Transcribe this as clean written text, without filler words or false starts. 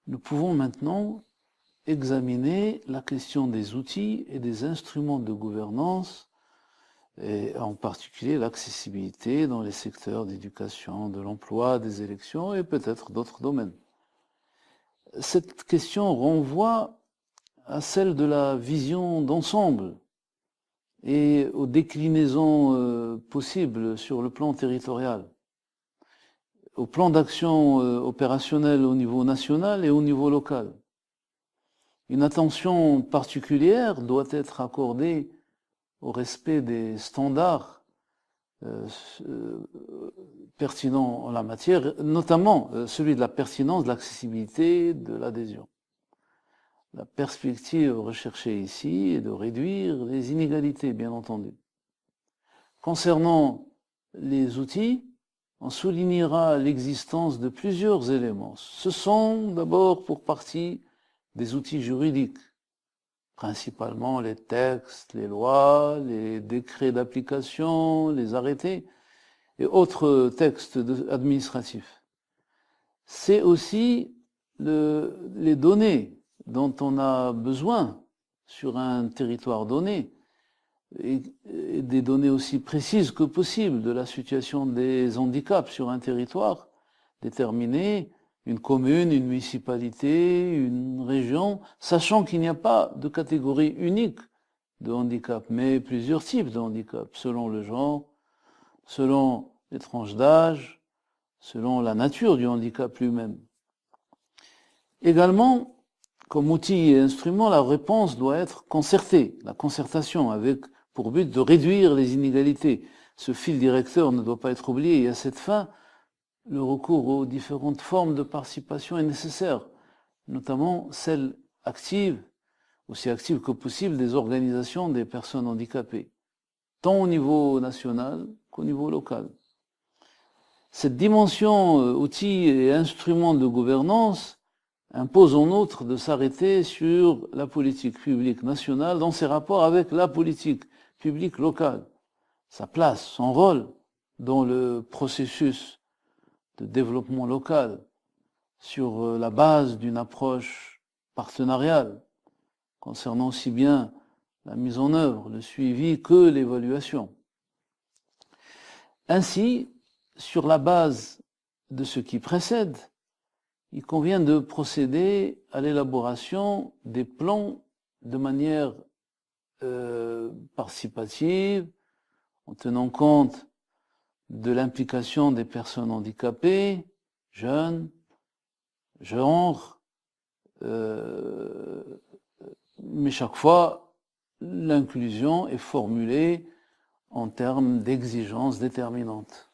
Nous pouvons maintenant examiner la question des outils et des instruments de gouvernance, et en particulier l'accessibilité dans les secteurs d'éducation, de l'emploi, des élections et peut-être d'autres domaines. Cette question renvoie à celle de la vision d'ensemble et aux déclinaisons possibles sur le plan territorial, au plan d'action opérationnel au niveau national et au niveau local. Une attention particulière doit être accordée au respect des standards pertinents en la matière, notamment celui de la pertinence, de l'accessibilité, de l'adhésion. La perspective recherchée ici est de réduire les inégalités, bien entendu. Concernant les outils, on soulignera l'existence de plusieurs éléments. Ce sont d'abord pour partie des outils juridiques, principalement les textes, les lois, les décrets d'application, les arrêtés et autres textes administratifs. C'est aussi les données dont on a besoin sur un territoire donné, et des données aussi précises que possible de la situation des handicaps sur un territoire déterminé, une commune, une municipalité, une région, sachant qu'il n'y a pas de catégorie unique de handicap, mais plusieurs types de handicap, selon le genre, selon les tranches d'âge, selon la nature du handicap lui-même. Également, comme outil et instrument, la réponse doit être concertée, la concertation avec pour but de réduire les inégalités. Ce fil directeur ne doit pas être oublié et à cette fin, le recours aux différentes formes de participation est nécessaire, notamment celle active, aussi active que possible, des organisations des personnes handicapées, tant au niveau national qu'au niveau local. Cette dimension outils et instruments de gouvernance impose en outre de s'arrêter sur la politique publique nationale dans ses rapports avec la politique publique locale, sa place, son rôle dans le processus de développement local sur la base d'une approche partenariale concernant aussi bien la mise en œuvre, le suivi que l'évaluation. Ainsi, sur la base de ce qui précède, il convient de procéder à l'élaboration des plans de manière participative, en tenant compte de l'implication des personnes handicapées, jeunes, genre, mais chaque fois, l'inclusion est formulée en termes d'exigences déterminantes.